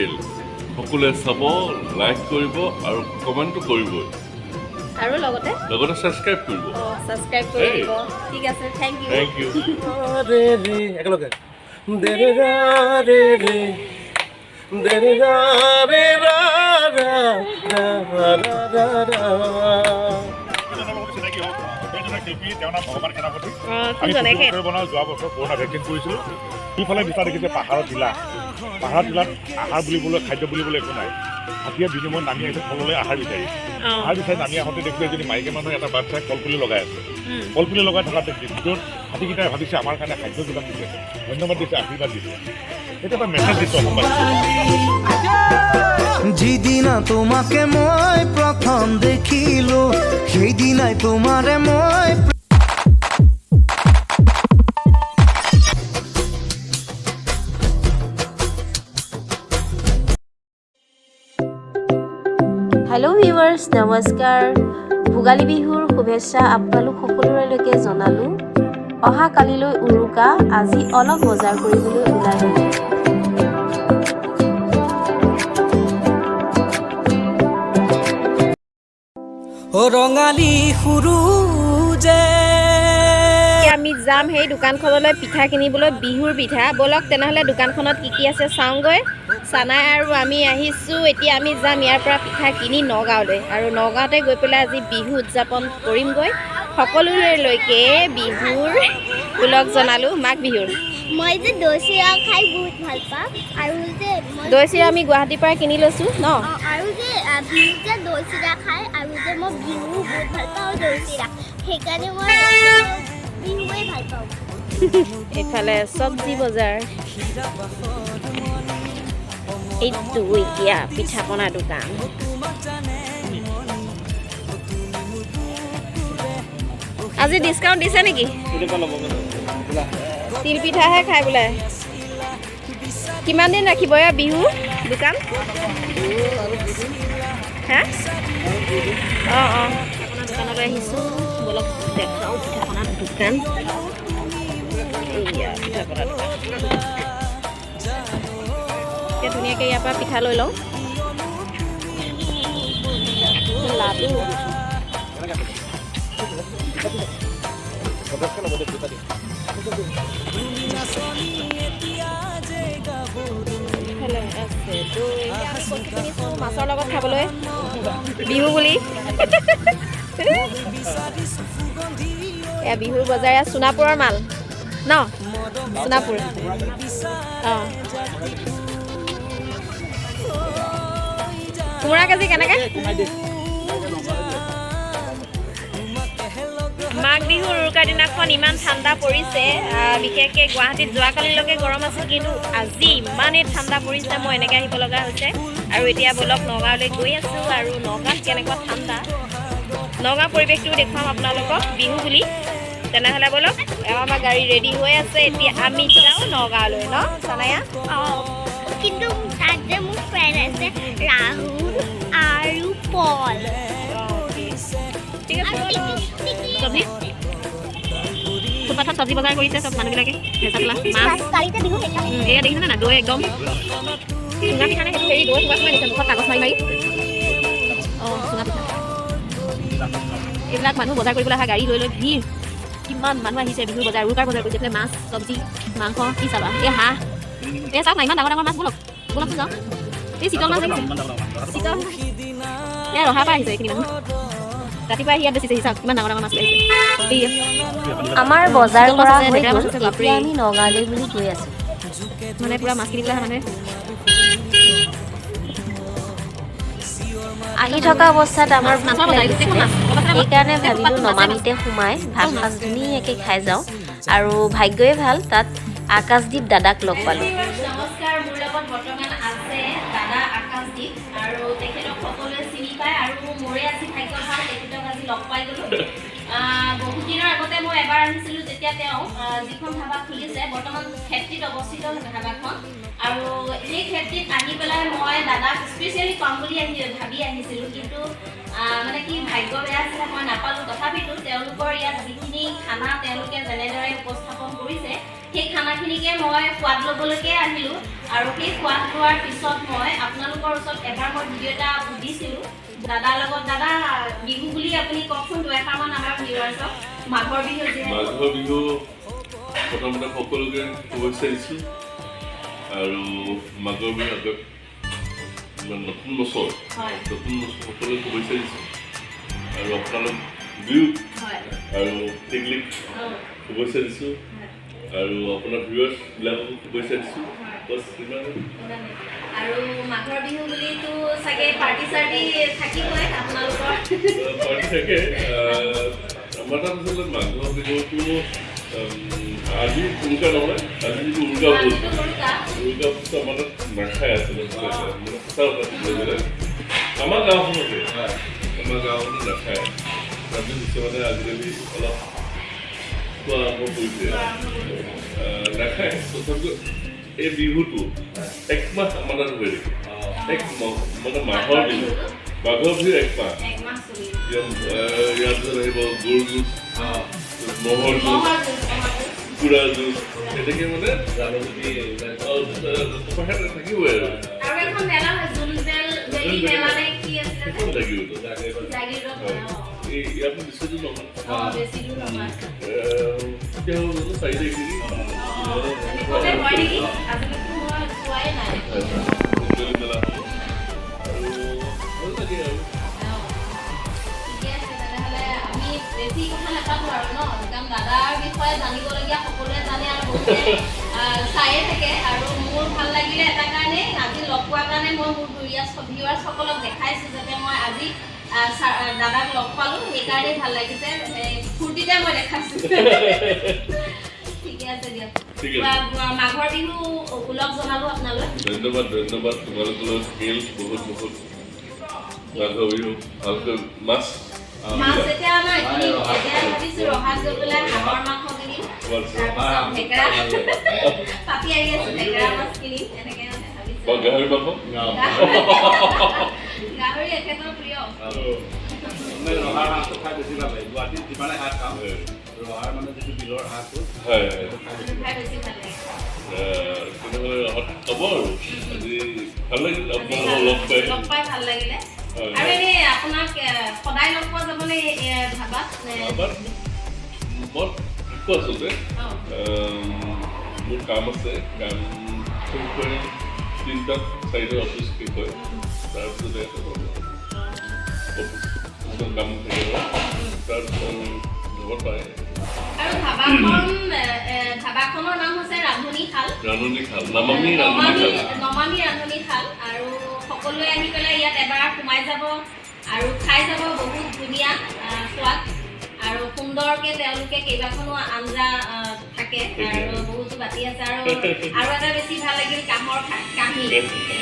Special সকলোৱে চাব like কৰিব আৰু কমেণ্টটো কৰিবই আৰু লগতে সাবস্ক্ৰাইব কৰিব সাবস্ক্ৰাইব কৰিব ঠিক আছে থ্যাংক ইউ রে রে একলগে দে রে রা রে রে দে রে রা রে রা রা রা রা রা ভগৱান সেনাপতি আমি বনাওঁ যোৱা বছৰ পুৰণা ভেকচিন কৰিছিলোঁ সিফালে বিচাৰ দেখিছে পাহাৰত টিলাত আহাৰ বুলিবলৈ খাদ্য বুলিবলৈ একো নাই হাতীয়ে বিনিময়ত নামি আহিছে ফললৈ আহাৰ বিচাৰি নামি আহোঁতে দেখিলে এজনী মাইকী মানুহে এটা বাচ্চাই কলপুলি লগাই আছে কলপুলি লগাই থকা দেখি ভিতৰত হাতীকেইটাই ভাবিছে আমাৰ কাৰণে খাদ্য যোগান দিছে ধন্যবাদ দিছে আশীৰ্বাদ দিছে এইটো এটা মেছেজ দিছে অসমবাসীক যিদিনা তোমাকে মই প্ৰথম দেখিলো সেইদিনাই তোমাৰে মই হেল্ল' ভিউৱাৰ্ছ নমস্কাৰ ভোগালী বিহুৰ শুভেচ্ছা আপোনালোক সকলোলৈকে জনালোঁ অহা কালিলৈ উৰুকা আজি অলপ বজাৰ কৰিবলৈ ওলাই গ'লোঁ ৰঙালী সুৰুজে আমি যাম সেই দোকানখনলৈ পিঠা কিনিবলৈ বিহুৰ পিঠা ব'লক তেনেহ'লে দোকানখনত কি কি আছে চাওঁগৈ চানাই আৰু আমি আহিছোঁ এতিয়া আমি যাম ইয়াৰ পৰা পিঠা কিনি নগাঁৱলৈ আৰু নগাঁৱতে গৈ পেলাই আজি বিহু উদযাপন কৰিমগৈ সকলোলৈকে বিহুৰ ওলগ জনালোঁ মাঘ বিহুৰ মই যে দৈ চিৰা খাই বহুত ভাল পাওঁ আৰু যে দৈ চিৰা আমি গুৱাহাটীৰ পৰা কিনি লৈছোঁ ন আৰু যে বিহু যে দৈ চিৰা খাই আৰু যে মই বিহু বহুত ভাল পাওঁ দৈ চিৰা সেইকাৰণে মই বিহুৱে ভাল পাওঁ এইফালে চব্জি বজাৰ এইটো এতিয়া পিঠা পনা দোকান আজি ডিছকাউণ্ট দিছে নেকি তিল পিঠাহে খাই বোলে কিমান দিন ৰাখিব এয়া বিহু দোকান হা অঁ পিঠা দোকানলৈ আহিছোঁ বলক দেখাওঁ পিঠা পনা দোকান এয়া পিঠা পনা দোকান এতিয়া ধুনীয়াকৈ ইয়াৰ পৰা পিঠা লৈ লওঁ লাডু মাছৰ লগত খাবলৈ বিহু বুলি এয়া বিহুৰ বজাৰ এয়া সোণাপুৰৰ মাল ন সোণাপুৰ অঁ কোমোৰা কেজি কেনেকৈ মাঘ বিহুৰ উৰুকাৰ দিনাখন ইমান ঠাণ্ডা পৰিছে বিশেষকৈ গুৱাহাটীত যোৱাকালিলৈকে গৰম আছিল কিন্তু আজি ইমানেই ঠাণ্ডা পৰিছে মই এনেকৈ আহিব লগা হৈছে আৰু এতিয়া বলক নগাঁৱলৈ গৈ আছোঁ আৰু নগাঁৱত কেনেকুৱা ঠাণ্ডা নগাঁও পৰিৱেশটো দেখুৱাম আপোনালোকক বিহু বুলি তেনেহ'লে বলক আমাৰ গাড়ী ৰেডি হৈ আছে এতিয়া আমি যাওঁ নগাঁৱলৈ ন চানায়া কিন্তু তাত যে মোৰ ফ্ৰেণ্ড আছে ৰাহুল আৰু পল ঠিক আছে চব্জি ফুটপাথত চব্জি বজাৰ কৰিছে চব মানুহবিলাকে হেঁচাপলা মাছ এয়া দেখিছেনে না দৈ একদম চুঙা পিঠা নে সেইটো হেৰি দৈ চুঙা চুঙা দিছে মুখত কাগজ মাৰি মাৰি অঁ চুঙা পিঠা এইবিলাক মানুহ বজাৰ কৰিবলৈ অহা গাড়ী লৈ লৈ ভিৰ কিমান মানুহ আহিছে বিহুৰ বজাৰ উৰুকাৰ বজাৰ কৰিছে এইফালে মাছ চব্জি মাংস কি চাবা এই হাঁহ এই চাওক না ইমান ডাঙৰ ডাঙৰ মাছ বলকচোন যাওঁ এই চিতল মাছ আহিছে চিতল এয়া ৰহা পৰা আহিছে এইখিনি মানুহ ৰাতিপুৱা ইয়াত বেচিছে চাওক কিমান ডাঙৰ ডাঙৰ মাছ আহিছে আমাৰ বজাৰ কৰা হৈ গ'ল এতিয়া আমি নগাঁৱলৈ বুলি গৈ আছোঁ মানে পূৰা মাছ কিনি পেলাই মানে আহি থকা অৱস্থাত আমাৰ সেইকাৰণে ভাবিলোঁ নমামিতে সোমাই ভাত সাজ ধুনীয়াকৈ খাই যাওঁ আৰু ভাগ্যই ভাল তাত আকাশদ্বীপ দাদাক লগ পালোঁ নমস্কাৰ মোৰ লগত বৰ্তমান আছে দাদা আকাশদ্বীপ আৰু তেখেতক সকলোৱে চিনি পায় আৰু মোৰে আজি ভাগ্য ভাল তেখেতক আজি লগ পাই গ'লোঁ বহুত দিনৰ আগতে মই এবাৰ আহিছিলোঁ যেতিয়া তেওঁ যিখন ধাবা খুলিছে বৰ্তমান খেতিত অৱস্থিত ধাবাখন আৰু এই খেতিত আহি পেলাই মই দাদাক স্পেচিয়েলি পাম বুলি ভাবি আহিছিলোঁ কিন্তু মানে কি ভাগ্য বেয়া আছিলে মই নাপালোঁ তথাপিতো তেওঁলোকৰ ইয়াত যিখিনি খানা তেওঁলোকে যেনেদৰে উপস্থাপন কৰিছে সেই খানাখিনিকে মই সোৱাদ ল'বলৈকে আহিলোঁ আৰু সেই সোৱাদ লোৱাৰ পিছত মই আপোনালোকৰ ওচৰত এবাৰ মই ভিডিঅ' এটা দিছিলোঁ দাদাৰ লগত। দাদা বিহু বুলি আপুনি কওকচোন দুএষাৰমান আমাৰ ভিউৱাৰ্ছক। মাঘৰ বিহু মাঘৰ বিহু প্ৰথমতে সকলোকে শুভেচ্ছা দিছোঁ আৰু মাঘৰ বিহু আগত নতুন বছৰ সকলোকে শুভেচ্ছা দিছোঁ আৰু আপোনালোক বিহু আৰু টেকলিক শুভেচ্ছা দিছোঁ আৰু আপোনাৰ ভিউৱাৰ্ছবিলাককো শুভেচ্ছা দিছোঁ। বছ সিমানে। আৰু মাঘৰ বিহু বুলিতো চাগে পাৰ্টি চাৰ্টি থাকিবই আপোনালোকৰ? পাৰ্টি থাকে। আমাৰ তাত আচলতে মাঘৰ বিহুটো আজি উৰুকা নহয়, আজি যিটো উৰুকা বস্তু আমাৰ তাত নাখায় আচলতে। আমাৰ গাঁওখনতে নাখায়। তাৰপিছত কিছুমানে আজিকালি অলপ খোৱা আৰম্ভ কৰিছে, নাখায়। তথাপিও এই বিহুটো একমাহ আমাৰ তাত হৈ থাকে। মানে মাঘৰ বিহু, মাঘৰ বিহু একমাহ। ইয়াৰ পিছত আহিব গৰু যুঁজ, ম'হৰ যুঁজ, কুকুৰাৰ যুঁজ, এনেকৈ মানে থাকিবই আৰু ইয়াৰ পৰা বেছি দূৰ নহয়, তেতিয়াহ'লে 4 তাৰিখ নেকি? মেলা হ'ব আৰু ভাল লাগে আৰু বেছি কথা নাপাতো আৰু ন, কাৰণ দাদাৰ বিষয়ে জানিবলগীয়া সকলোৱে জানে আৰু বহুতে চায়ে থাকে। আৰু মোৰ ভাল লাগিলে এটা কাৰণে আজি লগ পোৱাৰ কাৰণে মই মোৰ ভিউৱাৰ্ছসকলক দেখাইছোঁ যাতে মই আজি দাদাক লগ পালোঁ, সেইকাৰণেই ভাল লাগিছে। ফূৰ্তিতে মই দেখাইছোঁ। ঠিকে আছে দিয়ক। মাঘৰ বিহু ওলগ জনালোঁ আপোনালৈ। ধন্যবাদ ধন্যবাদ তোমালোকলৈ স্কিল বহুত বহুত। মাঘৰ বিহু ভালকৈ মাছ এতিয়া আমাৰ এতিয়া ভাবিছোঁ ৰহাত গৈ পেলাই হাঁহৰ মাংস কিনিম, তাৰপিছত ঢেকেৰা পাতি আহি আছোঁ, ঢেকেৰা মাছ কিনিম, এনেকৈ মানে ভাবিছোঁ। গাহৰি মাংস গাহৰি এখেতৰ প্ৰিয়। ৰহাৰ হাঁহটো খাই বেছি ভাল লাগে। গুৱাহাটীত যিমানে হাঁহ খাওঁ, ৰহাৰ মানে যিটো বিলৰ হাঁহটো হয় খাই বেছি ভাল লাগে। তেনেহ'লে ৰহাত খাব আৰু আজি ভাল লাগিল আপোনালোকক লগ পাই ভাল লাগিলে। আৰু এনেই আপোনাক সদায় লগ পোৱা যাবনে ধাবাত? মই থাকোঁ আচলতে, মোৰ কাম আছে, কাম শেষ কৰি 3টাত 4টাত অফিচ শেষ হয়, তাৰপিছতে অফিচ কাম থাকে তাৰপিছত যাব পাৰে। আৰু ধাবাখনৰ নাম হৈছে ৰান্ধনী শাল, নমামী ৰান্ধনী শাল। আৰু সকলোৱে আহি পেলাই ইয়াত এবাৰ সোমাই যাব আৰু খাই যাব। বহুত ধুনীয়া সোৱাদ আৰু সুন্দৰকৈ তেওঁলোকে কেইবাখনো আঞ্জা থাকে আৰু বহুতো বাতি আছে। আৰু এটা বেছি ভাল লাগিল কাঁহৰ কাঁহী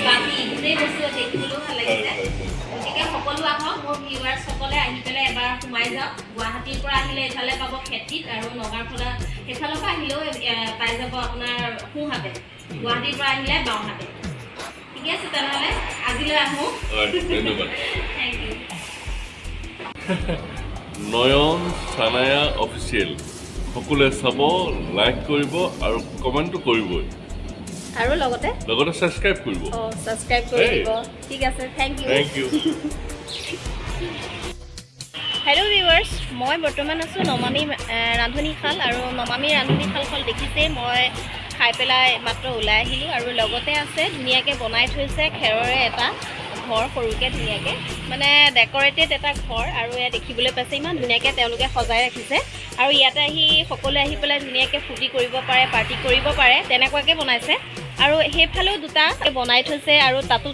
বাতি, গোটেই বস্তু দেখিবলৈও ভাল লাগিছে। গতিকে সকলো আহক, মোৰ ভিউৱাৰ্ছসকলে আহি পেলাই এবাৰ সোমাই যাওক। গুৱাহাটীৰ পৰা আহিলে এইফালে পাব খেতিত, আৰু নগাঁৱৰ পৰা সেইফালৰ পৰা আহিলেও পাই যাব আপোনাৰ সোঁহাতে, গুৱাহাটীৰ পৰা আহিলে বাওঁহাতে। ঠিকে আছে, তেনেহ'লে আজিলৈ আহোঁ। ধন্যবাদ। Thank you. নয়ন চানায়া অফিচিয়েল সকলোৱে চাব, লাইক কৰিব আৰু কমেণ্টটো কৰিবই, আৰু লগতে ছাবস্ক্ৰাইব কৰিব। ছাবস্ক্ৰাইব কৰি দিব। ঠিক আছে, থেংক ইউ। হেল্ল' ভিউৱাৰ্ছ, মই বৰ্তমান আছোঁ নমামী ৰান্ধনী শাল। আৰু নমামী ৰান্ধনী শালখন দেখিছেই, মই খাই পেলাই মাত্ৰ ওলাই আহিলোঁ। আৰু লগতে আছে ধুনীয়াকৈ বনাই থৈছে খেৰৰে এটা ঘৰ, সৰুকৈ ধুনীয়াকৈ মানে ডেক'ৰেটেড এটা ঘৰ। আৰু এয়া দেখিবলৈ পাইছে ইমান ধুনীয়াকৈ তেওঁলোকে সজাই ৰাখিছে। আৰু ইয়াতে আহি সকলোৱে আহি পেলাই ধুনীয়াকৈ ফূৰ্তি কৰিব পাৰে, পাৰ্টি কৰিব পাৰে, তেনেকুৱাকৈ বনাইছে। আৰু সেইফালেও দুটা বনাই থৈছে, আৰু তাতো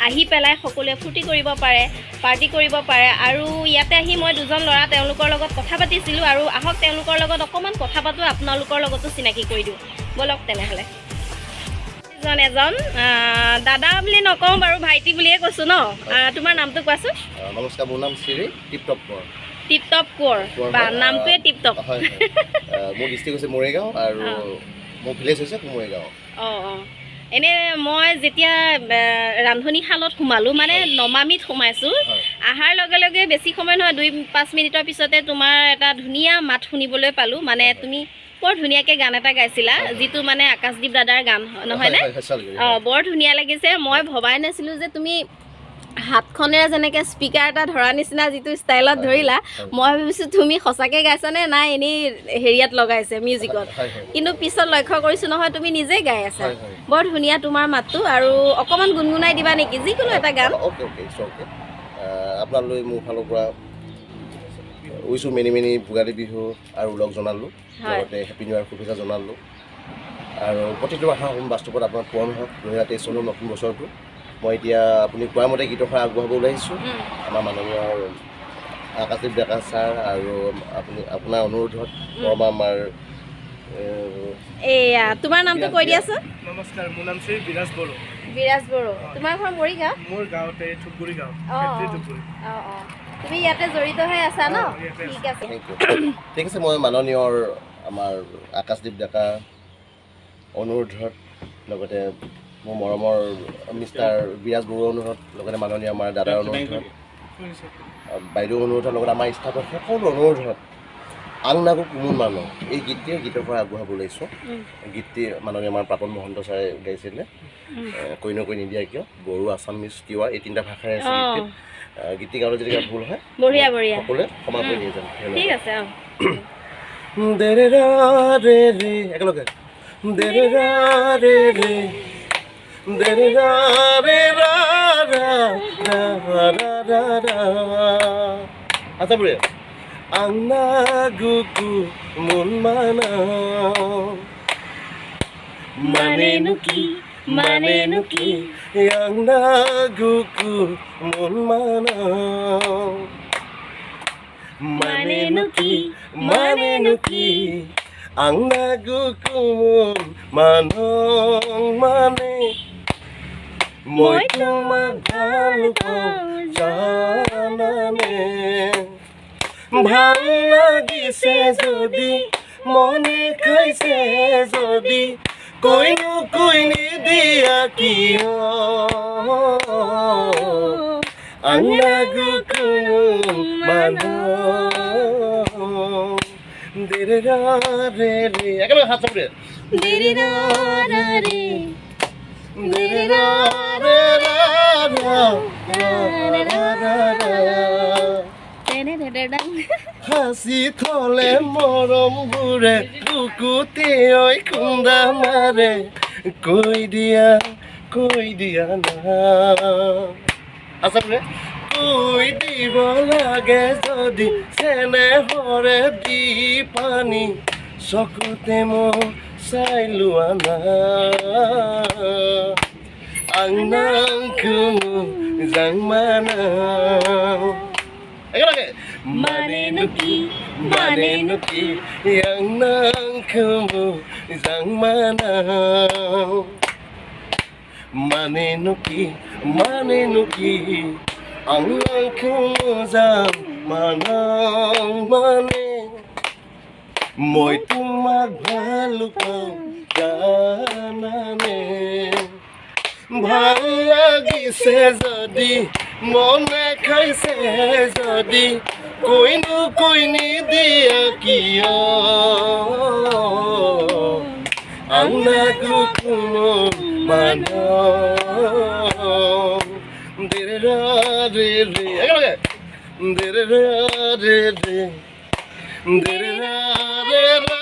আহি পেলাই সকলোৱে ফূৰ্তি কৰিব পাৰে, পাৰ্টি কৰিব পাৰে। আৰু ইয়াতে আহি মই দুজন ল'ৰা তেওঁলোকৰ লগত কথা পাতিছিলোঁ, আৰু আহক তেওঁলোকৰ লগত অকণমান কথা পাতোঁ, আপোনালোকৰ লগতো চিনাকি কৰি দিওঁ। ব'লক তেনেহ'লে। এজন দাদা বুলি নকওঁ বাৰু, ভাইটি বুলিয়ে কৈছোঁ ন। তোমাৰ নামটো কোৱাচোন। নমস্কাৰ, মোৰ নাম শ্ৰী টিপটপ কোঁৱৰ। টিপটপ কোঁৱৰ, বা নামটোৱে টিপটপ। হয়, মোৰ ডিষ্ট্ৰিক্ট হৈছে মৰিগাঁও আৰু মোৰ ভিলেজ হৈছে মৰিগাঁও। অঁ। এনে মই যেতিয়া ৰান্ধনী শালত সোমালোঁ, মানে নমামীত সোমাইছোঁ, অহাৰ লগে লগে বেছি সময় নহয়, 2-5 মিনিটৰ পিছতে তোমাৰ এটা ধুনীয়া মাত শুনিবলৈ পালোঁ। মানে তুমি বৰ ধুনীয়াকৈ গান এটা গাইছিলা যিটো মানে আকাশদ্বীপ দাদাৰ গান নহয়নে অঁ বৰ ধুনীয়া লাগিছে মই ভবাই নাছিলোঁ যে তুমি হাতখনেৰে যেনেকৈ স্পীকাৰ এটা ধৰা নিচিনা যিটো ষ্টাইলত ধৰিলা মই ভাবিছোঁ তুমি সঁচাকৈ গাইছানে নাই এনেই হেৰিয়াত লগাইছে মিউজিকত কিন্তু পিছত লক্ষ্য কৰিছোঁ নহয় তুমি নিজেই গাই আছা বৰ ধুনীয়া তোমাৰ মাতটো আৰু অকণমান গুণগুণাই দিবা নেকি যিকোনো এটা গান আপোনালৈ মোৰ ফালৰ পৰা উইছো মেনি মেনি ভোগালী বিহু আৰু লগ জনালোঁ লগতে হেপী নিউ ইয়াৰ শুভেচ্ছা জনালোঁ আৰু প্ৰতিটো আশা বাস্তৱত আপোনাৰ পূৰণ হওক 2023 চনৰ নতুন বছৰটো মই এতিয়া আপুনি কোৱা মতে গীতৰ সহায় আগবঢ়াব ওলাইছোঁ আমাৰ মাননীয় আকাশদ্বীপ ডেকা ছাৰ আৰু আপোনাৰ অনুৰোধত আমাৰ এয়া তোমাৰ নামটো কৈ দিয়াচোন নমস্কাৰ মোৰ নাম শ্ৰী বিৰাজ বড়ো তোমাৰ ঘৰ মৰিগাঁও মোৰ গাঁৱতে থুপগুৰি গাঁও তুমি ইয়াতে জড়িত হৈ আছা ন ঠিক আছে ঠিক আছে মই মাননীয় আমাৰ আকাশদ্বীপ ডেকা অনুৰোধত লগতে মোৰ মৰমৰ মিষ্টাৰ বিৰাজ বড়োৰ অনুৰোধত লগতে মাননীয় আমাৰ দাদাৰ অনুৰোধত বাইদেউৰ অনুৰোধৰ লগতে আমাৰ ষ্টাফৰ সকলো অনুৰোধত আং নাগো কুমুন মানুহ এই গীতটিৰ গীতৰ পৰা আগবঢ়াব ওলাইছোঁ গীতটি মাননীয় আমাৰ প্ৰাপন মহন্ত ছাৰে গাইছিলে কৈ নকৈ নিদিয়া কিয় বড়ো আছামিজ তিৱা এই তিনিটা ভাষাৰে আছে গীতটি গাবলৈ যদি ভুল হয় বঢ়িয়া সকলোৱে ক্ষমা কৰি দিয়ে যেন ঠিক আছে দেৰে ৰা ৰে ৰে একেলগে দেৰে ৰা ৰে ৰে দেৰে ৰা ৰে ৰা ৰা ৰা ৰা ৰা আচ্ছা বুঢ়ী আংনা গুকু মন মানা মানে নুকি আংনা গুকু মন মানা মানে নুকি আংনা গুকু মন মানে মই তোমাক ভাল পাওঁ জানানে ভাল লাগিছে যদি মনে খাইছে যদি কৈ নিদিয়া কিয় আংনা গুকু মানুহ দেৰে ৰা ৰে ৰে একেলগে হাত চাপৰে দেৰে ৰা ৰে দেৰে ৰা ৰে ৰা হাসি থলে মৰম বুৰে বুকুতে ঐ খুন্দা মাৰে কৈ দিয়া না আচ্ছা বোলে কৈ দিব লাগে যদি চেনেহৰে দি পানী চকুতে মই চাই লোৱা না আংনাং কোনো জাংমানা একেলগে মানে নুকি আংনাং কোনো জাংমানা মানে নুকি আংনাং কোনো জাংমানা মানে মই তোমাক ভাল পাওঁ জানানে ভাল লাগিছে যদি মনে খাইছে যদি কৈ নিদিয়া কিয় আংনা গুকু মানুহ দেৰে ৰা ৰে ৰে একেলগে দেৰে ৰা ৰে ৰে দেৰে ৰা ৰে ৰা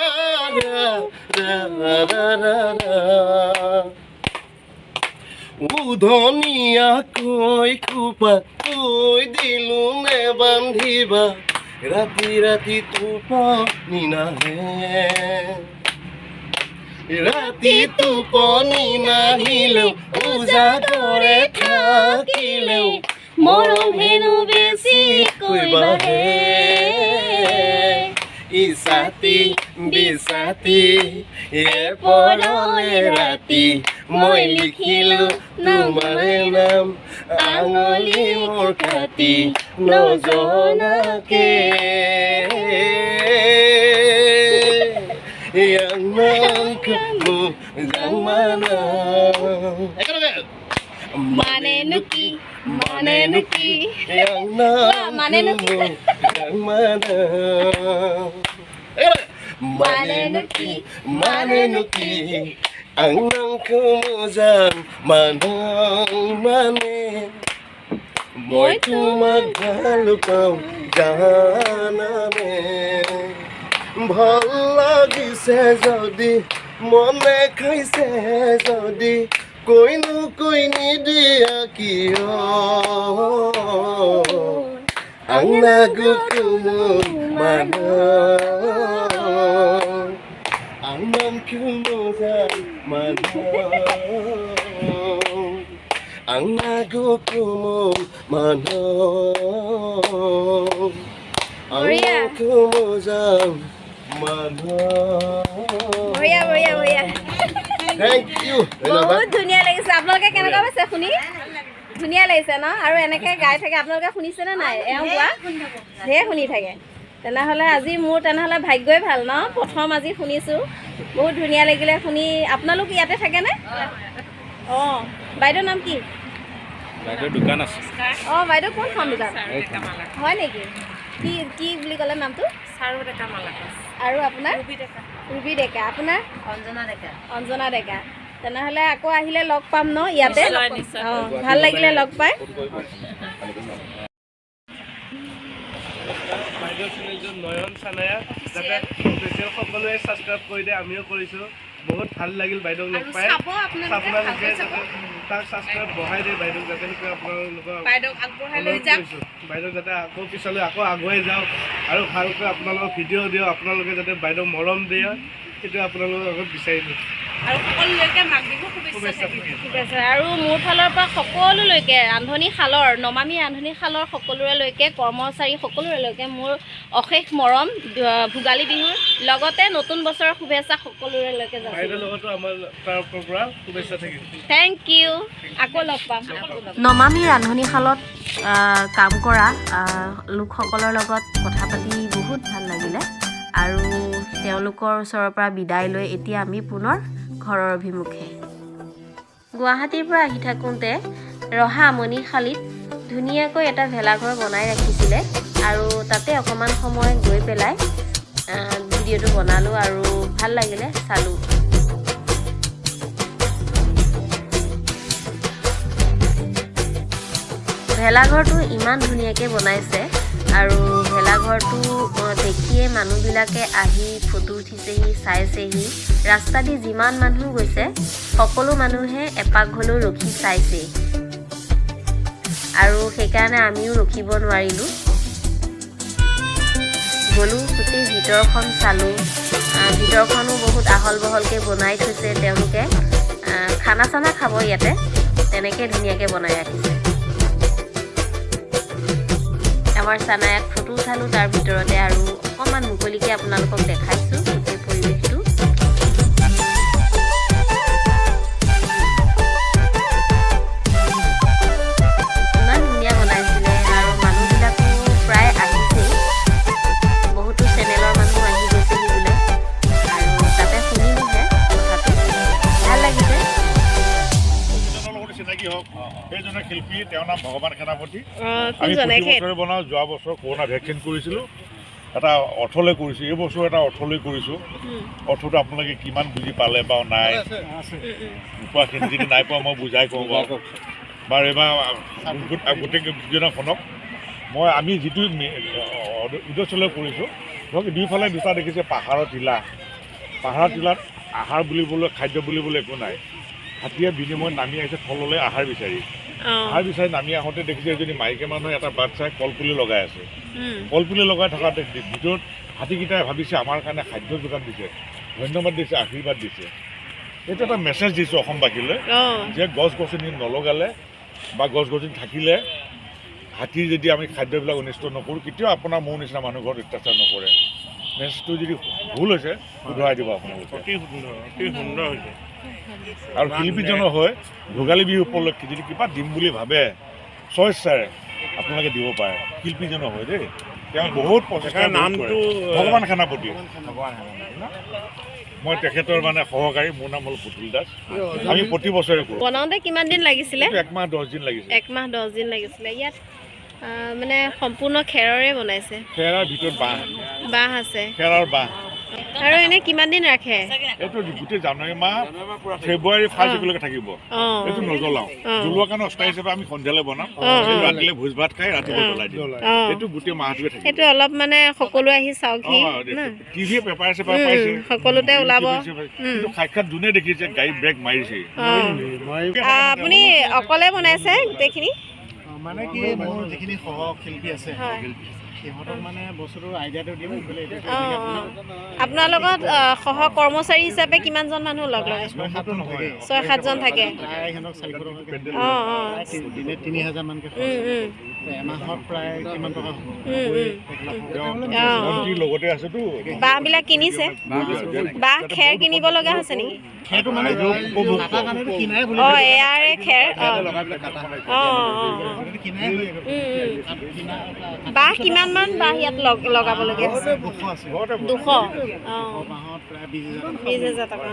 ৰা উধনীয়াকৈ খোপা কৈ দিলো নে বান্ধিবা ৰাতি টোপনি নাহে ৰাতি টোপনি নাহিলেও উজাগৰে থাকিলেও মৰম হেনো বেছিকৈ বাঢ়ে ইছাতি বিছাতি পৰলে ৰাতি মই লিখিলো তোমাৰে নাম আঙুলি মোৰ কাটি নজনাকে মানে নুকি Manenuki, manenuki, ang nangko mojan mane. Moi tumak bhalo pao janane. ভাল লাগিছে যদি মনে খাইছে যদি কইনো কই নিদিয়া কিয় আংনা গুকুমুন মানো আংনাম কুমোজান মানো আংনা গুকুমুন মানো আংনা কুমোজান বঢ়িয়া বঢ়িয়া বঢ়িয়া Thank you. বহুত ধুনীয়া লাগিছে আপোনালোকে কেনেকুৱা পাইছে শুনি ধুনীয়া লাগিছে ন আৰু এনেকৈ গাই থাকে আপোনালোকে শুনিছেনে নাই এওঁ গোৱা ঢেৰ শুনি থাকে তেনেহ'লে আজি মোৰ তেনেহ'লে ভাগ্যই ভাল ন প্ৰথম আজি শুনিছোঁ বহুত ধুনীয়া লাগিলে শুনি আপোনালোক ইয়াতে থাকেনে অঁ বাইদেউৰ নাম কি বাইদেউৰ দোকান আছে অঁ বাইদেউ কোনখন দোকান হয় নেকি কি কি বুলি ক'লে নামটো আৰু আপোনাৰ ৰুবি ডেকা আপোনাৰ অঞ্জনা ডেকা তেনেহ'লে আকৌ আহিলে লগ পাম ন ইয়াতে অঁ ভাল লাগিলে লগ পাই বাইদেউ চেনেলটো নয়ন চানায়া যাতে সকলোৱে ছাবস্ক্ৰাইব কৰি দিয়ে আমিও কৰিছোঁ বহুত ভাল লাগিল বাইদেউক লগ পাই আপোনালোকে যাতে তাক ছাবস্ক্ৰাইব বঢ়াই দিয়ে বাইদেউক যাতে আপোনালোকৰ বাইদেউ যাতে আকৌ পিছলৈ আকৌ আগুৱাই যাওক আৰু ভালকৈ আপোনালোকক ভিডিঅ' দিয়ক আপোনালোকে যাতে বাইদেউক মৰম দিয়ে সেইটো আপোনালোকৰ আগত বিচাৰিলোঁ আৰু সকলোলৈকে মাঘ বিহু শুভেচ্ছা থাকিল ঠিক আছে আৰু মোৰ ফালৰ পৰা সকলোলৈকে ৰান্ধনীশালৰ নমামী ৰান্ধনীশালৰ সকলোৰেলৈকে কৰ্মচাৰী সকলোৰেলৈকে মোৰ অশেষ মৰম ভোগালী বিহুৰ লগতে নতুন বছৰৰ শুভেচ্ছা সকলোৰেলৈকে যাওঁ বাইদেউৰ লগতো আমাৰ তৰফৰ পৰা শুভেচ্ছা থাকিল থেংক ইউ আকৌ লগ পাম নমামী ৰান্ধনীশালত কাম কৰা লোকসকলৰ লগত কথা পাতি বহুত ভাল লাগিলে আৰু তেওঁলোকৰ ওচৰৰ পৰা বিদায় লৈ এতিয়া আমি পুনৰ ঘৰৰ অভিমুখে গুৱাহাটীৰ পৰা আহি থাকোঁতে ৰহা আমনিশালীত ধুনীয়াকৈ এটা ভেলাঘৰ বনাই ৰাখিছিলে আৰু তাতে অকণমান সময় গৈ পেলাই ভিডিঅ'টো বনালোঁ আৰু ভাল লাগিলে চালোঁ ভেলাঘৰটো ইমান ধুনীয়াকৈ বনাইছে আৰু ভেলাঘৰটো দেখিয়ে মানুহবিলাকে আহি ফটো উঠিছেহি চাইছেহি ৰাস্তা দি যিমান মানুহ গৈছে সকলো মানুহে এপাক হ'লেও ৰখি চাইছেই আৰু সেইকাৰণে আমিও ৰখিব নোৱাৰিলোঁ গ'লোঁ গোটেই ভিতৰখন চালোঁ ভিতৰখনো বহুত আহল বহলকৈ বনাই থৈছে তেওঁলোকে খানা চানা খাব ইয়াতে তেনেকৈ ধুনীয়াকৈ বনাই ৰাখিছে আমাৰ চানায়াক ফটো উঠালোঁ তাৰ ভিতৰতে আৰু অকণমান মুকলিকৈ আপোনালোকক দেখাইছোঁ গোটেই পৰিৱেশটো ইমান ধুনীয়া বনাইছিলে আৰু মানুহবিলাকো প্ৰায় আহিছেই বহুতো চেনেলৰ মানুহ আহি গৈছেহি বোলে আৰু তাতে শুনিলোঁহে কথাটো ভাল লাগিছে চিনাকি হওক সেইজনে শিল্পী তেওঁৰ নাম ভগৱান সেনাপতি আমি প্ৰতি বছৰে বনাওঁ যোৱা বছৰ কৰোণা ভেকচিন কৰিছিলোঁ এটা অৰ্থলৈ কৰিছোঁ এই বছৰ এটা অৰ্থলৈ কৰিছোঁ অৰ্থটো আপোনালোকে কিমান বুজি পালে বা নাই নোপোৱাখিনি যদি নাই পোৱা মই বুজাই কওঁ বাৰু এইবাৰ গোটেইকেইজনক শুনক আমি যিটো উদ্দেশ্যলৈ কৰিছোঁ ধৰক দুইফালে দুটা দেখিছে পাহাৰৰ টিলা আহাৰ বুলিবলৈ খাদ্য বুলিবলৈ একো নাই হাতীয়ে বিনিময়ত নামি আহিছে থললৈ আহাৰ বিচাৰি নামি আহোঁতে দেখিছে এজনী মাইকী মানুহে এটা বাচ্চাই কলপুলি লগাই আছে কলপুলি লগাই থকাতে ভিতৰত হাতীকেইটাই ভাবিছে আমাৰ কাৰণে খাদ্য যোগান দিছে ধন্যবাদ দিছে আশীৰ্বাদ দিছে এইটো এটা মেছেজ দিছোঁ অসমবাসীলৈ যে গছ গছনি নলগালে বা গছ গছনি থাকিলে হাতীৰ যদি আমি খাদ্যবিলাক অনিষ্ট নকৰোঁ কেতিয়াও আপোনাৰ মোৰ নিচিনা মানুহ ঘৰত অত্যাচাৰ নকৰে মেছেজটো যদি ভুল হৈছে শুধৰাই দিব আপোনালোকে অতি সুন্দৰ হৈছে আৰু শিল্পীজনৰ হৈ ভোগালী বিহু উপলক্ষে যদি কিবা দিম বুলি ভাবে স্বেচ্ছাৰে আপোনালোকে দিব পাৰে শিল্পীজনৰ হৈ দেই তেওঁ বহুত প্ৰচেষ্টা নামটো ভগৱান সেনাপতি মই তেখেতৰ মানে সহকাৰী মোৰ নাম হ'ল পুতুল দাস আমি প্ৰতি বছৰে কৰোঁ বনাওঁতে কিমান দিন লাগিছিলে 1 মাহ 10 দিন লাগিছে 1 মাহ 10 দিন লাগিছিলে ইয়াত মানে সম্পূৰ্ণ খেৰৰে বনাইছে খেৰৰ ভিতৰত বাঁহ বাঁহ আছে খেৰৰ বাঁহ আৰু এনে কিমান দিন ৰাখে এইটো গোটেই জানুৱাৰী মাহ ফেব্ৰুৱাৰী 1 একেলগে থাকিব এইটো নজ্বলাওঁ জ্বলোৱাৰ কাৰণে অস্থায়ী হিচাপে আমি সন্ধিয়ালৈ বনাম ৰাতিলৈ ভোজ ভাত খাই ৰাতিলৈ জ্বলাই দিওঁ এইটো গোটেই মাহটোৱে থাকিব সেইটো অলপ মানে সকলো আহি চাওকহি টিভিয়ে পেপাৰ চেপাৰ পাইছে সকলোতে ওলাব কিন্তু সাক্ষাৎ যোনে দেখিছে গাড়ী ব্ৰেক মাৰিছে আপুনি অকলে বনাইছে গোটেইখিনি মানে কি মোৰ যিখিনি সহশিল্পী আছে সিহঁতক মানে বস্তুটো আইডিয়াটো দিওঁ আপোনাৰ লগত সহ কৰ্মচাৰী হিচাপে কিমানজন মানুহ লগ লগাই 6-7জন থাকে প্ৰায় সিহঁতক 400 দিনে 3000 মানকৈ এমাহত প্ৰায় কিমান টকা হ'ব লগতে আছেতো বাঁহবিলাক কিনিছে বাঁহ খেৰ কিনিব লগা হৈছে নেকি সেইটো মানে কাটাৰ কাৰণেতো কিনাই বুলি এয়াৰে খেৰ বাঁহ কিমান মান বাঁহ ইয়াত লগাবলগীয়া হৈছে 200 মাহত প্ৰায় 20,000 টকা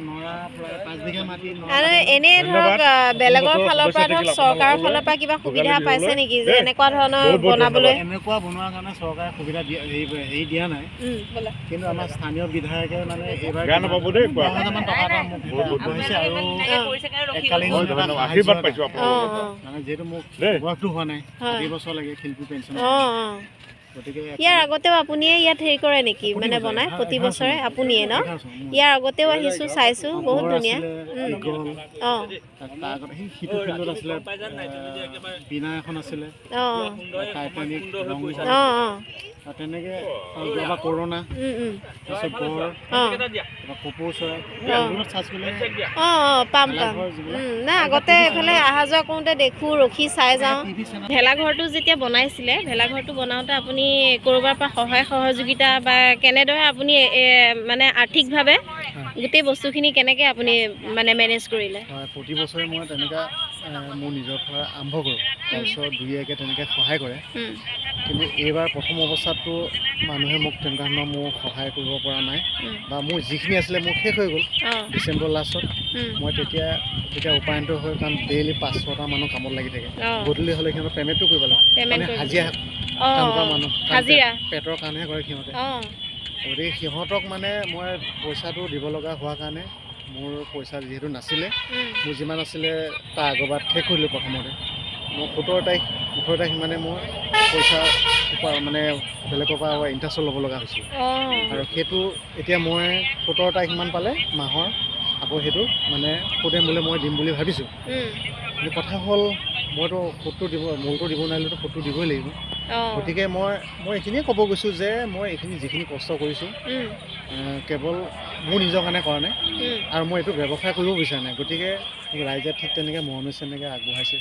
নৰা প্ৰায় 5 বিঘা মাটি আৰু এনে ধৰক বেলেগৰ ফালৰ পৰা ধৰক চৰকাৰৰ ফালৰ পৰা কিবা সুবিধা পাইছে নেকি যে এনেকুৱা ধৰণৰ বনাবলৈ এনেকুৱা বনোৱাৰ কাৰণে চৰকাৰে সুবিধা হেৰি দিয়া নাই কিন্তু আমাৰ স্থানীয় বিধায়কে মানে এইবাৰ 10,000 টকা এটা মোক আগবঢ়াইছে আৰু এককালীন আশীৰ্বাদ পাইছোঁ মানে যিহেতু মোক বয়সটো হোৱা নাই 30 বছৰ লাগে শিল্পী পেঞ্চন গতিকে ইয়াৰ আগতেও আপুনিয়ে ইয়াত হেৰি কৰে নেকি মানে বনাই প্ৰতি বছৰে আপুনিয়ে ন ইয়াৰ আগতেও আহিছোঁ চাইছোঁ বহুত ধুনীয়া তাৰ আগতে সেই সিটো ফিল্ডত আছিলে বিনা এখন আছিলে টাইটানিক তেনেকৈ যোৱাবাৰ কৰোণা তাৰপিছত গড় কপৌ চৰাই চাৰ্চ কৰিলে পাম নাই আগতে এইফালে অহা যোৱা কৰোঁতে দেখোঁ ৰখি চাই যাওঁ ভেলাঘৰটো যেতিয়া বনাইছিলে ভেলাঘৰটো বনাওঁতে আপুনি ক'ৰবাৰ পৰা সহায় সহযোগিতা বা কেনেদৰে আপুনি মানে আৰ্থিকভাৱে গোটেই বস্তুখিনি কেনেকৈ আপুনি মানে মেনেজ কৰিলে প্ৰতি বছৰে মই তেনেকুৱা মোৰ নিজৰ পৰা আৰম্ভ কৰোঁ তাৰপিছত দুই একে তেনেকৈ সহায় কৰে কিন্তু এইবাৰ প্ৰথম অৱস্থাততো মানুহে মোক তেনেকুৱা ধৰণৰ মোক সহায় কৰিব পৰা নাই বা মোৰ যিখিনি আছিলে মোৰ শেষ হৈ গ'ল ডিচেম্বৰ লাষ্টত মই তেতিয়া উপায়ন্ত হৈ কাৰণ ডেইলি 5-6টা মানুহ কামত লাগি থাকে গধূলি হ'লে সিহঁতৰ পে'মেণ্টটো কৰিব লাগে মানে হাজিৰা কাম কৰা মানুহ পেটৰ কাৰণেহে কৰে সিহঁতে গতিকে সিহঁতক মানে মই পইচাটো দিব লগা হোৱাৰ কাৰণে মোৰ পইচা যিহেতু নাছিলে মোৰ যিমান আছিলে তাৰ আগৰবাৰ শেষ কৰিলোঁ প্ৰথমতে মই 17 তাৰিখ 18 তাৰিখ মানে মই পইচা মানে বেলেগৰ পৰা ইণ্টাৰেষ্ট ল'ব লগা হৈছিল আৰু সেইটো এতিয়া মই 17 তাৰিখমান পালে মাহৰ আকৌ সেইটো মানে সুদে মূলে মই দিম বুলি ভাবিছোঁ কিন্তু কথা হ'ল মইতো সুদটো মূলটো দিব নোৱাৰিলেতো সুদটো দিবই লাগিব গতিকে মই এইখিনিয়ে ক'ব গৈছোঁ যে মই এইখিনি যিখিনি কষ্ট কৰিছোঁ কেৱল মোৰ নিজৰ কাৰণে কৰা নাই আৰু মই এইটো ব্যৱসায় কৰিব বিচৰা নাই গতিকে ৰাইজে ঠিক তেনেকৈ মৰমে চেনেকৈ আগবঢ়াইছে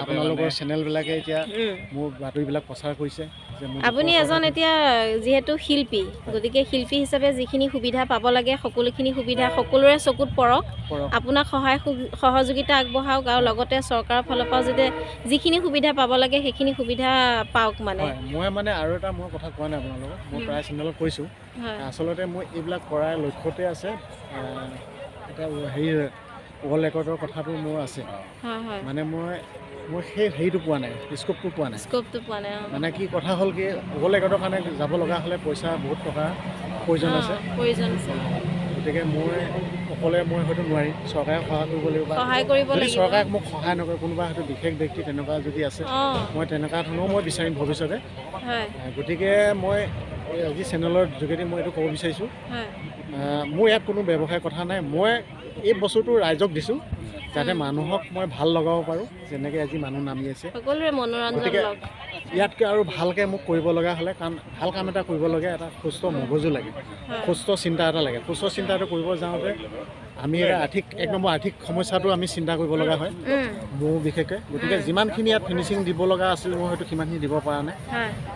আপোনালোকৰ চেনেলবিলাকে এতিয়া মোৰ বাতৰিবিলাক প্ৰচাৰ কৰিছে যে আপুনি এজন এতিয়া যিহেতু শিল্পী গতিকে শিল্পী হিচাপে যিখিনি সুবিধা পাব লাগে সকলোখিনি সুবিধা সকলোৰে চকুত পৰক আপোনাক সহায় সহযোগিতা আগবঢ়াওক আৰু লগতে চৰকাৰৰ ফালৰ পৰা যাতে যিখিনি সুবিধা পাব লাগে সেইখিনি সুবিধা পাওক মানে মই মানে আৰু এটা মই কথা কোৱা নাই আপোনালোকক মই প্ৰায় চেনেলত কৈছোঁ আচলতে মই এইবিলাক কৰাৰ লক্ষ্যতে আছে এটা হেৰি ৱৰ্ল্ড ৰেকৰ্ডৰ কথাটো মোৰ আছে মানে মই সেই হেৰিটো পোৱা নাই স্কোপটো পোৱা নাই মানে কি কথা হ'ল কি ৱৰ্ল্ড ৰেকৰ্ডৰ কাৰণে যাব লগা হ'লে পইচা বহুত টকাৰ প্ৰয়োজন আছে গতিকে মই অকলে মই হয়তো নোৱাৰিম চৰকাৰে সহায় কৰিব লাগিব যদি চৰকাৰে মোক সহায় নকৰে কোনোবা হয়তো বিশেষ ব্যক্তি তেনেকুৱা যদি আছে মই তেনেকুৱা ধৰণেও মই বিচাৰিম ভৱিষ্যতে গতিকে মই আজি চেনেলৰ যোগেদি মই এইটো ক'ব বিচাৰিছোঁ মোৰ ইয়াত কোনো ব্যৱসায় কথা নাই মই এই বস্তুটো ৰাইজক দিছোঁ যাতে মানুহক মই ভাল লগাব পাৰোঁ যেনেকৈ আজি মানুহ নামি আছে গতিকে ইয়াতকৈ আৰু ভালকৈ মোক কৰিব লগা হ'লে কাৰণ ভাল কাম এটা কৰিব লগা এটা সুস্থ মগজু লাগে সুস্থ চিন্তা এটা লাগে সুস্থ চিন্তাটো কৰিব যাওঁতে আমি এটা এক নম্বৰ আৰ্থিক সমস্যাটো আমি চিন্তা কৰিব লগা হয় মোৰ বিশেষকৈ গতিকে যিমানখিনি ইয়াত ফিনিচিং দিব লগা আছিল মই হয়তো সিমানখিনি দিব পৰা নাই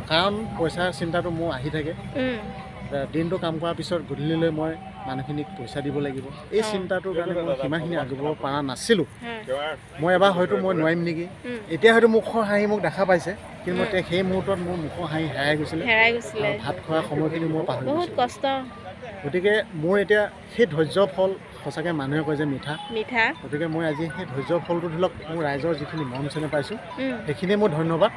কাৰণ পইচাৰ চিন্তাটো মোৰ আহি থাকে দিনটো কাম কৰাৰ পিছত গধূলিলৈ মই মানুহখিনিক পইচা দিব লাগিব এই চিন্তাটোৰ কাৰণে মই সিমানখিনি আগবাঢ়িব পৰা নাছিলোঁ মই এবাৰ হয়তো মই নোৱাৰিম নেকি এতিয়া হয়তো মুখৰ হাঁহি মোক দেখা পাইছে কিন্তু মই সেই মুহূৰ্তত মোৰ মুখৰ হাঁহি হেৰাই গৈছিলে ভাত খোৱাৰ সময়খিনি মই পাহৰি গৈছিলোঁ গতিকে মোৰ এতিয়া সেই ধৈৰ্য ফল সঁচাকৈ মানুহে কয় যে মিঠা মিঠা গতিকে মই আজি সেই ধৈৰ্য ফলটো ধৰি লওক মোৰ ৰাইজৰ যিখিনি মৰম চেনেহ পাইছোঁ সেইখিনিয়ে মোৰ ধন্যবাদ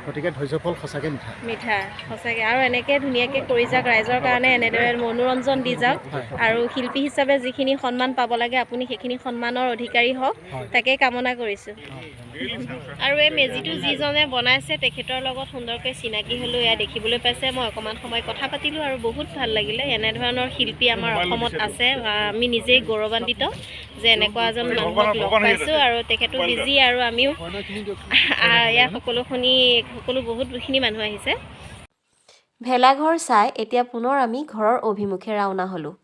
গতিকে ধৈৰ্য ফল সঁচাকৈ মিঠা মিঠা সঁচাকৈ আৰু এনেকৈ ধুনীয়াকৈ কৰি যাওক ৰাইজৰ কাৰণে এনেদৰে মনোৰঞ্জন দি যাওক আৰু শিল্পী হিচাপে যিখিনি সন্মান পাব লাগে আপুনি সেইখিনি সন্মানৰ অধিকাৰী হওক তাকে কামনা কৰিছোঁ আৰু এই মেজিটো যিজনে বনাইছে তেখেতৰ লগত সুন্দৰকৈ চিনাকি হ'লোঁ এয়া দেখিবলৈ পাইছে মই অকণমান সময় কথা পাতিলোঁ আৰু বহুত ভাল লাগিলে এনেধৰণৰ শিল্পী আমাৰ অসমত আছে আমি নিজেই গৌৰৱান্বিত যে এনেকুৱা এজন মানুহক লগ পাইছোঁ আৰু তেখেতো বিজি আৰু আমিও ইয়াৰ সকলো বহুতখিনি মানুহ আহিছে ভেলাঘৰ চাই এতিয়া পুনৰ আমি ঘৰৰ অভিমুখে ৰাওনা হ'লোঁ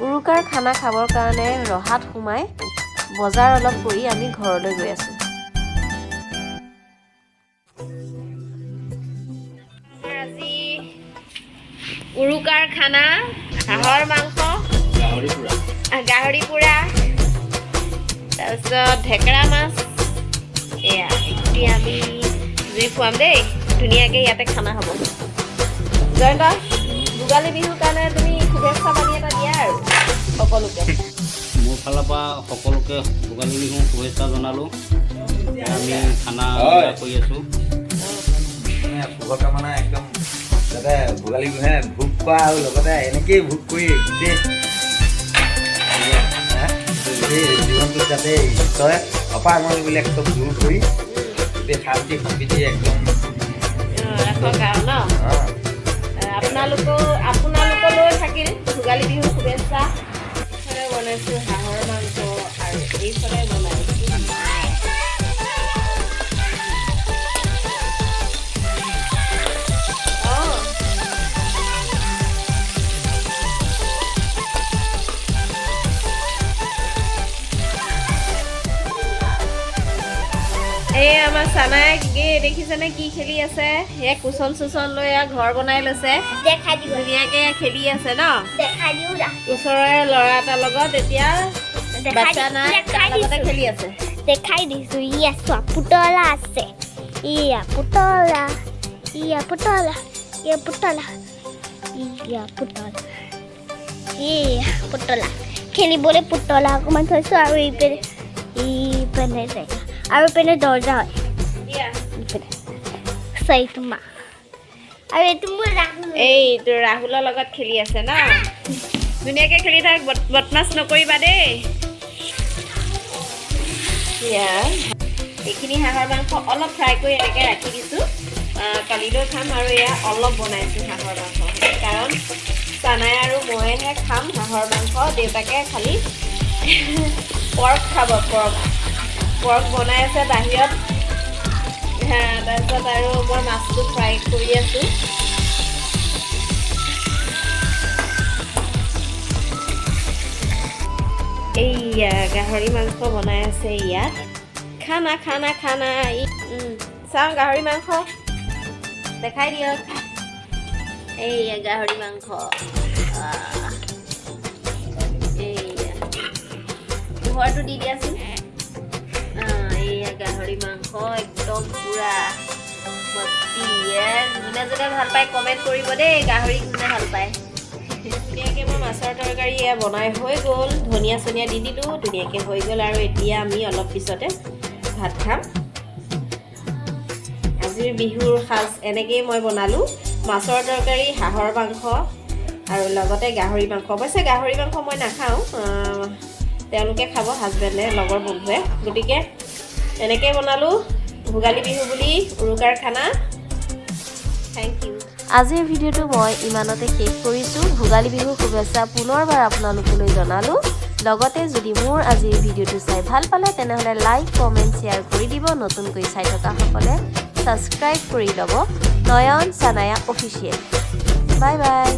উৰুকাৰ খানা খাবৰ কাৰণে ৰহাত সোমাই বজাৰ অলপ কৰি আমি ঘৰলৈ গৈ আছোঁ আজি উৰুকাৰ খানা হাঁহৰ মাংস গাহৰি পোৰা তাৰপিছত ঢেকেৰা মাছ এয়া এতিয়া আমি জুই খুৱাম দেই ধুনীয়াকৈ ইয়াতে খানা হ'ব জয়ন্ত ভোগালী বিহুৰ কাৰণে তুমি শুভেচ্ছা বাণী এটা দিয়া আৰু সকলোকে মোৰ ফালৰ পৰা সকলোকে ভোগালী বিহুৰ শুভেচ্ছা জনালোঁ আমি খানা কৰি আছোঁ শুভকামনা একদম যাতে ভোগালী বিহুৱে ভোগ খোৱা আৰু লগতে এনেকেই ভোগ কৰি গোটেই জীৱনটোত যাতে ঈশ্বৰে অপাঙৰবিলাক চব দূৰ কৰি গোটেই শান্তি সম্প্ৰীতি একদম ৰাখক আৰু ন আপোনালোকলৈ থাকিল ভোগালী বিহুৰ শুভেচ্ছা এইফালে বনাইছোঁ হাঁহৰ মাংস আৰু এইফালে বনাইছোঁ এই আমাৰ চানাই দেখিছেনে কি খেলি আছে এই কুচন চুচন লৈ ঘৰ বনাই লৈছে দেখাই দিওঁ ধুনীয়াকৈ খেলি আছে ন দেখাই দিওঁ ওচৰৰে ল'ৰা এটাৰ লগত এতিয়া বাচ্চা নাই তাৰ লগতে খেলি আছে দেখাই দিছোঁ ইয়া চোৱা পুতলা আছে ইয়া পুতলা ইয়া পুতলা ইয়া পুতলা ইয়া পুতলা ইয়া পুতলা খেলিবলৈ পুতলা অকণমান থৈছোঁ আৰু ইপিনে জেগা আৰু ইপিনে দৰ্জা হয় চাইটো মা আৰু এইটো মোৰ এইটো ৰাহুলৰ লগত খেলি আছে ন ধুনীয়াকৈ খেলি থাক বদমাছ নকৰিবা দেই এইখিনি হাঁহৰ মাংস অলপ ফ্ৰাই কৰি এনেকৈ ৰাখি দিছোঁ কালিলৈ খাম আৰু এয়া অলপ বনাইছোঁ হাঁহৰ মাংস কাৰণ চানাই আৰু ময়েহে খাম হাঁহৰ মাংস দেউতাকে খালি পৰ্ক খাব পৰ্ক বনাই আছে বাহিৰত তাৰপিছত আৰু মই মাছটো ফ্ৰাই কৰি আছোঁ এইয়া গাহৰি মাংস বনাই আছে ইয়াত খানা খানা খানা চাওঁ গাহৰি মাংস দেখাই দিয়ক এইয়া গাহৰি মাংস এইয়া পোহৰটো দি দিয়াচোন এইয়া গাহৰি মাংস একদম পুৰা যোনে যোনে ভাল পায় কমেণ্ট কৰিব দেই গাহৰি যোনে ভাল পায় ধুনীয়াকৈ মই মাছৰ তৰকাৰী এয়া বনাই হৈ গ'ল ধনিয়া চনিয়া দি দিলোঁ ধুনীয়াকৈ হৈ গ'ল আৰু এতিয়া আমি অলপ পিছতে ভাত খাম আজিৰ বিহুৰ সাজ এনেকৈয়ে মই বনালোঁ মাছৰ তৰকাৰী হাঁহৰ মাংস আৰু লগতে গাহৰি মাংস অৱশ্যে গাহৰি মাংস মই নাখাওঁ তেওঁলোকে খাব হাজবেণ্ডে লগৰ বন্ধুৱে গতিকে এনেকৈ বনালোঁ ভোগালী বিহু বুলি উৰুকাৰ খানা থেংক ইউ আজিৰ ভিডিঅ'টো মই ইমানতে শেষ কৰিছোঁ ভোগালী বিহুৰ শুভেচ্ছা পুনৰবাৰ আপোনালোকলৈ জনালোঁ লগতে যদি মোৰ আজিৰ ভিডিঅ'টো চাই ভাল পালে তেনেহ'লে লাইক কমেণ্ট শ্বেয়াৰ কৰি দিব নতুনকৈ চাই থকাসকলে ছাবস্ক্ৰাইব কৰি ল'ব নয়ন চানায়া অফিচিয়েল বাই বাই